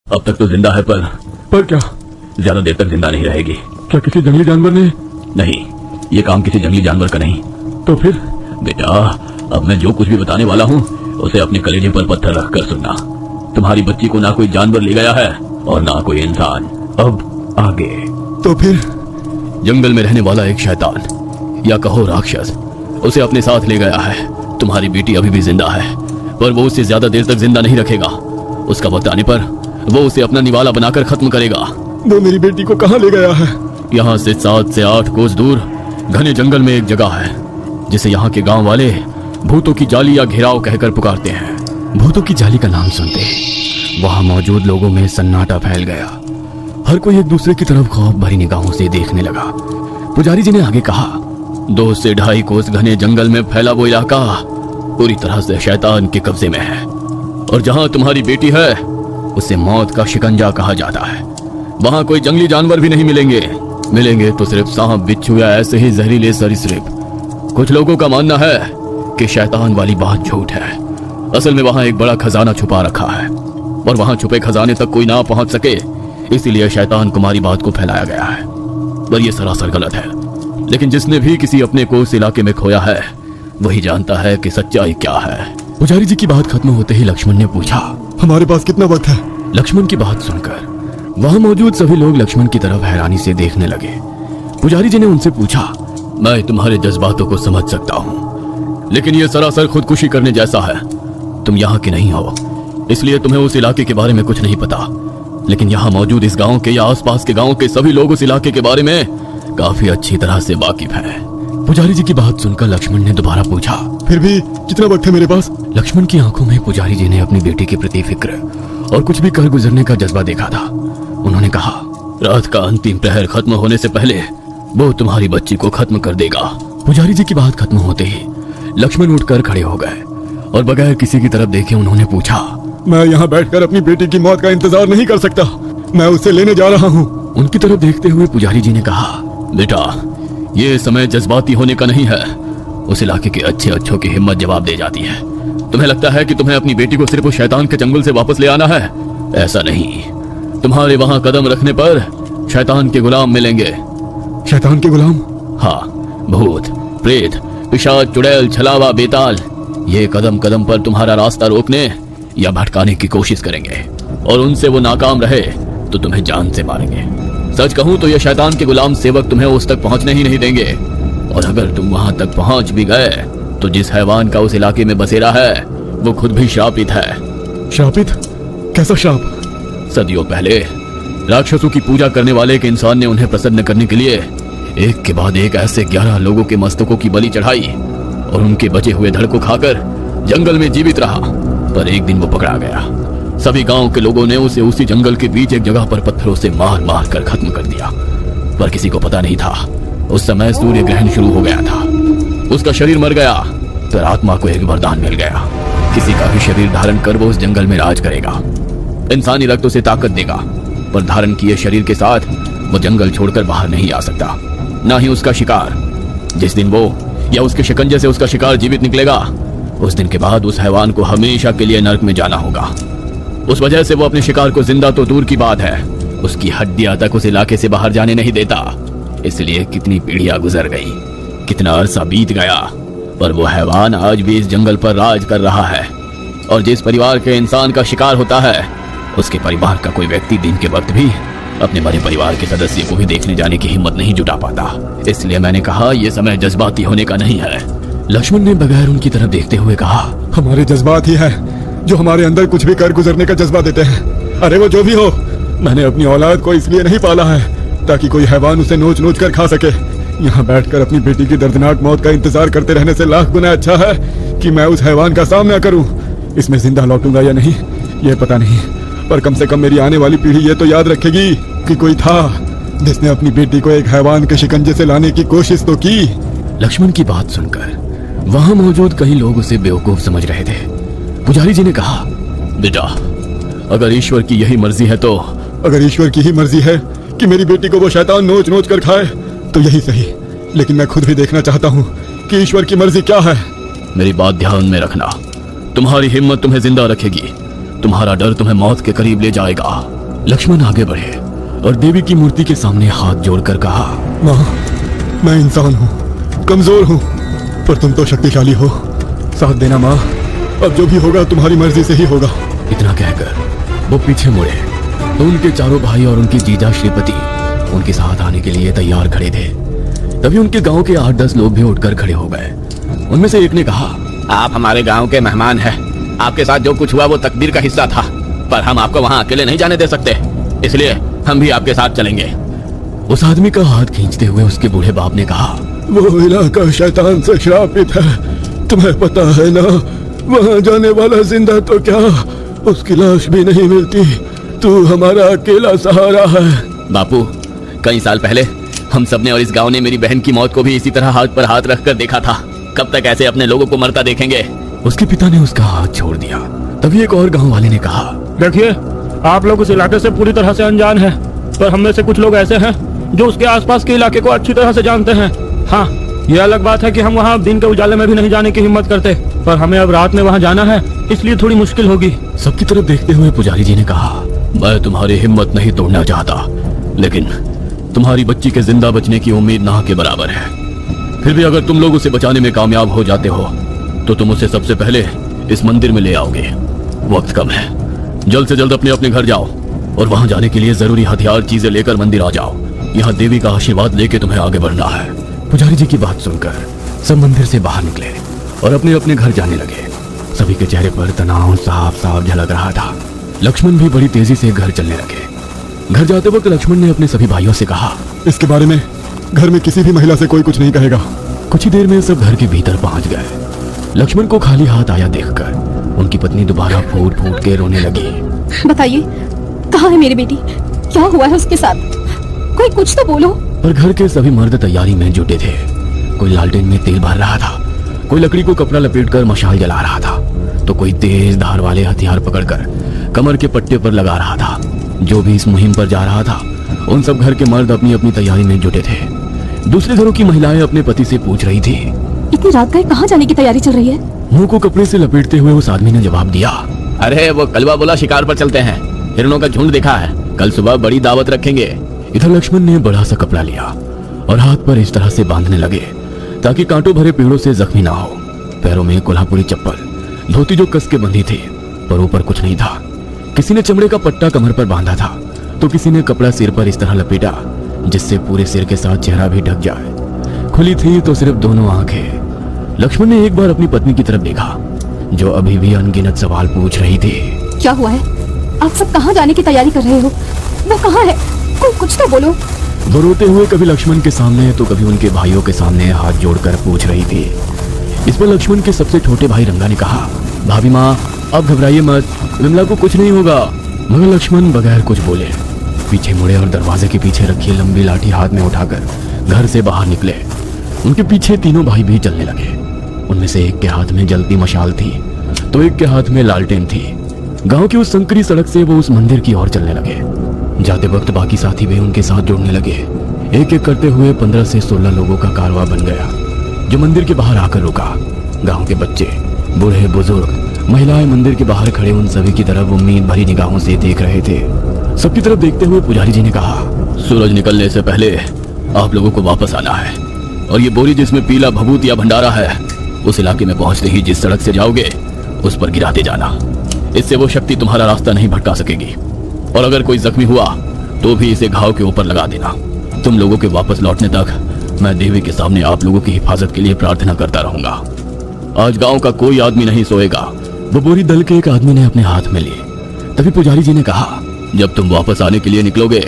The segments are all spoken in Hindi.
अब तक तो जिंदा है, पर क्या? ज्यादा देर तक जिंदा नहीं रहेगी। क्या किसी जंगली जानवर ने? नहीं, ये काम किसी जंगली जानवर का नहीं। तो फिर? बेटा, अब मैं जो कुछ भी बताने वाला हूँ उसे अपने कलेजे पर पत्थर रखकर सुनना। तुम्हारी बच्ची को ना कोई जानवर ले गया है और ना कोई इंसान। अब आगे। तो फिर? जंगल में रहने वाला एक शैतान या कहो राक्षस उसे अपने साथ ले गया है। तुम्हारी बेटी अभी भी जिंदा है, पर वो उसे ज्यादा देर तक जिंदा नहीं रखेगा। उसका वक्त आने पर वो उसे अपना निवाला बनाकर खत्म करेगा। वो मेरी बेटी को कहाँ ले गया है? यहाँ से 7 से 8 कोस दूर घने जंगल में एक जगह है जिसे यहाँ के गांव वाले भूतों की जाली या घेराव कहकर पुकारते हैं। भूतों की जाली का नाम सुनते वहां मौजूद लोगों में सन्नाटा फैल गया। हर कोई एक दूसरे की तरफ खौफ भरी निगाहों से देखने लगा। पुजारी जी ने आगे कहा, 2 से 2.5 कोस घने जंगल में फैला वो इलाका पूरी तरह से शैतान के कब्जे में है, और जहां तुम्हारी बेटी है उसे मौत का शिकंजा कहा जाता है। वहां कोई जंगली जानवर भी नहीं मिलेंगे तो सिर्फ सांप, बिच्छू या ऐसे ही जहरीले सरीसृप। कुछ लोगों का मानना है कि शैतान वाली बात झूठ है। असल में वहां एक बड़ा खजाना छुपा रखा है, और वहां छुपे खजाने तक कोई ना पहुंच सके, इसीलिए शैतान कुमारी बात को फैलाया गया है। पर यह सरासर गलत है। लेकिन जिसने भी किसी अपने को उस इलाके में खोया है वही जानता है कि सच्चाई क्या है। पुजारी जी की बात खत्म होते ही लक्ष्मण ने पूछा, हमारे पास कितना वक्त है? लक्ष्मण की बात सुनकर वहां मौजूद सभी लोग लक्ष्मण की तरफ हैरानी से देखने लगे। पुजारी जी ने उनसे पूछा, मैं तुम्हारे जज्बातों को समझ सकता हूँ, लेकिन यह सरासर खुदकुशी करने जैसा है। तुम यहाँ के नहीं हो, इसलिए तुम्हें उस इलाके के बारे में कुछ नहीं पता। लेकिन यहाँ मौजूद इस गांव के या आसपास के गांव के सभी लोग उस इलाके के बारे में काफी अच्छी तरह से वाकिफ हैं। पुजारी जी की बात सुनकर लक्ष्मण ने दोबारा पूछा, फिर भी कितना वक्त है मेरे पास? लक्ष्मण की आंखों में पुजारी जी ने अपनी बेटी के प्रति फिक्र और कुछ भी कर गुजरने का जज्बा देखा था। उन्होंने कहा, रात का अंतिम प्रहर खत्म होने से पहले वो तुम्हारी बच्ची को खत्म कर देगा। पुजारी जी की बात खत्म होते ही लक्ष्मण उठकर खड़े हो गए और बगैर किसी की तरफ देखे उन्होंने पूछा, मैं यहाँ बैठकर अपनी बेटी की मौत का इंतजार नहीं कर सकता, मैं उसे लेने जा रहा हूँ। उनकी तरफ देखते हुए पुजारी जी ने कहा, बेटा, ये समय जज्बाती होने का नहीं है। उस इलाके के अच्छों की हिम्मत जवाब दे जाती है। तुम्हें लगता है कि तुम्हें अपनी बेटी को सिर्फ उस शैतान के चंगुल से वापस ले आना है? ऐसा नहीं। तुम्हारे वहां कदम रखने पर शैतान के गुलाम मिलेंगे। शैतान के गुलाम? हाँ, भूत, प्रेत, पिशाच, चुड़ैल, छलावा, बेताल, ये कदम कदम पर तुम्हारा रास्ता रोकने या भटकाने की कोशिश करेंगे, और उनसे वो नाकाम रहे तो तुम्हें जान से मारेंगे। सच कहूं तो ये शैतान के गुलाम सेवक तुम्हें उस तक पहुंचने ही नहीं देंगे, और अगर तुम वहां तक पहुंच भी गए तो जिस हैवान का उस इलाके में बसेरा है वो खुद भी श्रापित है। श्रापित? कैसा श्राप? सदियों पहले राक्षसों की पूजा करने वाले एक इंसान ने उन्हें प्रसन्न करने के लिए एक के बाद एक ऐसे 11 लोगों के मस्तकों की बलि चढ़ाई और उनके बचे हुए धड़ को खाकर जंगल में जीवित रहा। पर एक दिन वो पकड़ा गया। सभी गांव के लोगों ने उसे उसी जंगल के बीच एक जगह पर पत्थरों से मार मार कर खत्म कर दिया। पर किसी को पता नहीं था उस समय सूर्य ग्रहण शुरू हो गया था। उसका शरीर मर गया, पर आत्मा को एक वरदान मिल गया। किसी का भी शरीर धारण कर वो उस जंगल में राज करेगा। इंसानी रक्त उसे ताकत देगा, पर धारण किए शरीर के साथ वो जंगल छोड़कर बाहर नहीं आ सकता, ना ही उसका शिकार। जिस दिन वो या उसके शिकंजे से उसका शिकार जीवित निकलेगा, उस दिन के बाद उस हैवान को हमेशा के लिए नर्क में जाना होगा। उस वजह से वो अपने शिकार को जिंदा तो दूर की बात है, उसकी हड्डियां तक उस इलाके से बाहर जाने नहीं देता। इसलिए कितनी पीढ़ियां गुजर गई, कितना अरसा बीत गया, पर वो हैवान आज भी इस जंगल पर राज कर रहा है। और जिस परिवार के इंसान का शिकार होता है, उसके परिवार का कोई व्यक्ति दिन के वक्त भी अपने बड़े परिवार के सदस्य को भी देखने जाने की हिम्मत नहीं जुटा पाता। इसलिए मैंने कहा, यह समय जज्बाती होने का नहीं है। लक्ष्मण ने बगैर उनकी तरफ देखते हुए कहा, हमारे जज्बात ही है जो हमारे अंदर कुछ भी कर गुजरने का जज्बा देते हैं। अरे वो जो भी हो, मैंने अपनी औलाद को इसलिए नहीं पाला है ताकि कोई हैवान उसे नोच नोच कर खा सके। यहाँ बैठकर अपनी बेटी की दर्दनाक मौत का इंतजार करते रहने से लाख गुना अच्छा है कि मैं उस हैवान का सामना करूं। इसमें जिंदा लौटूंगा या नहीं ये पता नहीं, पर कम से कम मेरी आने वाली पीढ़ी ये तो याद रखेगी कि कोई था जिसने अपनी बेटी को एक हैवान के शिकंजे से लाने की कोशिश तो की। लक्ष्मण की बात सुनकर वहां मौजूद कई लोग उसे बेवकूफ समझ रहे थे। पुजारी जी ने कहा, बेटा, अगर ईश्वर की यही मर्जी है तो? अगर ईश्वर की ही मर्जी है कि मेरी बेटी को वो शैतान नोच नोच कर खाए तो यही सही, लेकिन मैं खुद भी देखना चाहता हूँ कि ईश्वर की मर्जी क्या है। मेरी बात ध्यान में रखना। तुम्हारी हिम्मत तुम्हें जिंदा रखेगी, तुम्हारा डर तुम्हें मौत के करीब ले जाएगा। लक्ष्मण आगे बढ़े और देवी की मूर्ति के सामने हाथ जोड़कर कहा, माँ, मैं इंसान हूँ, कमजोर हूँ, पर तुम तो शक्तिशाली हो। साथ देना माँ, अब जो भी होगा तुम्हारी मर्जी से ही होगा। इतना कहकर वो पीछे मुड़े तो उनके चारों भाई और उनके जीजा श्रीपति उनके साथ आने के लिए तैयार खड़े थे। तभी उनके गांव के 8-10 लोग भी उठकर खड़े हो गए। उनमें से एक ने कहा, आप हमारे गांव के मेहमान हैं। आपके साथ जो कुछ हुआ वो तकदीर का हिस्सा था, पर हम आपको वहां अकेले नहीं जाने दे सकते, इसलिए हम भी आपके साथ चलेंगे। उस आदमी का हाथ खींचते हुए उसके बूढ़े बाप ने कहा, वो इलाका शैतान से श्रापित है, तुम्हें पता है ना। वहाँ जाने वाला जिंदा तो क्या, उसकी लाश भी नहीं मिलती। तू हमारा अकेला सहारा है। बापू, कई साल पहले हम सबने और इस गांव ने मेरी बहन की मौत को भी इसी तरह हाथ पर हाथ रखकर देखा था। कब तक ऐसे अपने लोगों को मरता देखेंगे? उसके पिता ने उसका हाथ छोड़ दिया। तभी एक और गांव वाले ने कहा, देखिए, आप लोग उस इलाके से पूरी तरह से अनजान हैं, पर हम में से कुछ लोग ऐसे हैं जो उसके आसपास के इलाके को अच्छी तरह से जानते हैं। हाँ, ये अलग बात है कि हम वहाँ दिन के उजाले में भी नहीं जाने की हिम्मत करते, पर हमें अब रात में वहाँ जाना है, इसलिए थोड़ी मुश्किल होगी। सबकी तरफ देखते हुए पुजारी जी ने कहा, मैं तुम्हारी हिम्मत नहीं तोड़ना चाहता, लेकिन तुम्हारी बच्ची के जिंदा बचने की उम्मीद ना के बराबर है। फिर भी अगर तुम लोग उसे बचाने में कामयाब हो जाते हो तो तुम उसे सबसे पहले इस मंदिर में ले आओगे। वक्त कम है, जल्द से जल्द अपने अपने घर जाओ और वहां जाने के लिए जरूरी हथियार चीजें लेकर मंदिर आ जाओ। यहाँ देवी का आशीर्वाद लेके तुम्हें आगे बढ़ना है। पुजारी जी की बात सुनकर सब मंदिर से बाहर निकले और अपने अपने घर जाने लगे। सभी के चेहरे पर तनाव साफ साफ झलक रहा था। लक्ष्मण भी बड़ी तेजी से घर चलने लगे। घर जाते वक्त लक्ष्मण ने अपने सभी भाइयों से कहा, इसके बारे में घर में किसी भी महिला से कोई कुछ नहीं कहेगा। कुछ ही देर में सब घर के भीतर पहुंच गए। लक्ष्मण को खाली हाथ आया देखकर उनकी पत्नी दोबारा फूट फूट के रोने लगी। बताइए, कहाँ है मेरी बेटी? क्या हुआ है उसके साथ? कोई कुछ तो बोलो। पर घर के सभी मर्द तैयारी में जुटे थे। कोई लालटेन में तेल भर रहा था, कोई लकड़ी को कपड़ा लपेटकर मशाल जला रहा था, तो कोई तेज धार वाले हथियार पकड़कर कमर के पट्टे पर लगा रहा था। जो भी इस मुहिम पर जा रहा था, उन सब घर के मर्द अपनी अपनी तैयारी में जुटे थे। दूसरे घरों की महिलाएं अपने पति से पूछ रही थी, इतनी रात गए कहाँ जाने की तैयारी चल रही है? मुंह को कपड़े से लपेटते हुए उस आदमी ने जवाब दिया, अरे वो कलवा बोला शिकार पर चलते हैं, हिरणों का झुंड देखा है, कल सुबह बड़ी दावत रखेंगे। इधर लक्ष्मण ने बड़ा सा कपड़ा लिया और हाथ पर इस तरह से बांधने लगे ताकि कांटों भरे पेड़ों से जख्मी ना हो। पैरों में कोल्हापुरी चप्पल, धोती जो कस के बंधी थी, पर ऊपर कुछ नहीं था। किसी ने चमड़े का पट्टा कमर पर बांधा था, तो किसी ने कपड़ा सिर पर इस तरह लपेटा जिससे पूरे सिर के साथ चेहरा भी ढक जाए। खुली थी तो सिर्फ दोनों आंखें। लक्ष्मण ने एक बार अपनी पत्नी की तरफ देखा, जो अभी भी अनगिनत सवाल पूछ रही थी। क्या हुआ है? आप सब कहाँ जाने की तैयारी कर रहे हो? वो कहाँ है? कोई कुछ तो बोलो। वो रोते हुए कभी लक्ष्मण के सामने तो कभी उनके भाइयों के सामने हाथ जोड़कर पूछ रही थी। इस पर लक्ष्मण के सबसे छोटे भाई रंगा ने कहा, भाभी माँ, आप घबराइए मत, विमला को कुछ नहीं होगा। मगर लक्ष्मण बगैर कुछ बोले पीछे मुड़े और दरवाजे के पीछे रखी लंबी लाठी हाथ में उठाकर घर से बाहर निकले। उनके पीछे तीनों भाई भी चलने लगे। उनमें से एक के हाथ में जलती मशाल थी तो एक के हाथ में लालटेन थी। गांव की उस संकरी सड़क से वो उस मंदिर की ओर चलने लगे। जाते वक्त बाकी साथी भी उनके साथ जुड़ने लगे। एक एक करते हुए 15 से 16 लोगों का कारवां बन गया, जो मंदिर के बाहर आकर रुका। गांव के बच्चे, बूढ़े, बुजुर्ग, महिलाएं मंदिर के बाहर खड़े उन सभी की तरफ उम्मीद भरी निगाहों से देख रहे थे। सबकी तरफ देखते हुए पुजारी जी ने कहा, सूरज निकलने से पहले आप लोगों को वापस आना है, और ये बोरी जिसमें पीला भभूत या भंडारा है, उस इलाके में पहुंचते ही जिस सड़क से जाओगे उस पर गिराते जाना। इससे वो शक्ति तुम्हारा रास्ता नहीं भटका सकेगी, और अगर कोई जख्मी हुआ तो भी इसे घाव के ऊपर लगा देना। तुम लोगों के वापस लौटने तक मैं देवी के सामने आप लोगों की हिफाजत के लिए प्रार्थना करता रहूंगा। आज गांव का कोई आदमी नहीं सोएगा। वो बोरी दल के एक आदमी ने अपने हाथ में ली। तभी पुजारी जी ने कहा, जब तुम वापस आने के लिए निकलोगे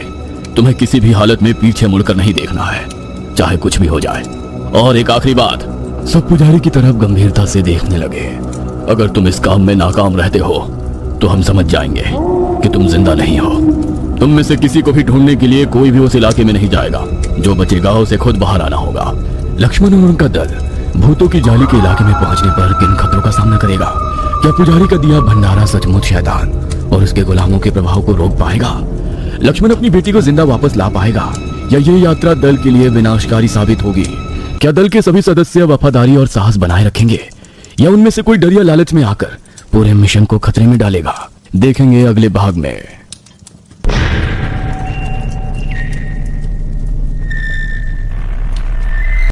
तुम्हें किसी भी हालत में पीछे मुड़कर नहीं देखना है, चाहे कुछ भी हो जाए। और एक आखिरी बात, सब पुजारी की तरफ गंभीरता से देखने लगे। अगर तुम इस काम में नाकाम रहते हो तो हम समझ जाएंगे कि तुम जिंदा नहीं हो। तुम में से किसी को भी ढूंढने के लिए कोई भी उस इलाके में नहीं जाएगा। जो बचेगा उसे खुद बाहर आना होगा। लक्ष्मण और उनका दल भूतों की जाली के इलाके में पहुंचने पर किन खतरों का सामना करेगा? क्या पुजारी का दिया भंडारा सचमुच शैतान और उसके गुलामों के प्रभाव को रोक पाएगा? लक्ष्मण अपनी बेटी को जिंदा वापस ला पाएगा, या ये यात्रा दल के लिए विनाशकारी साबित होगी? क्या दल के सभी सदस्य वफादारी और साहस बनाए रखेंगे, या उनमें से कोई डर या लालच में आकर पूरे मिशन को खतरे में डालेगा? देखेंगे अगले भाग में।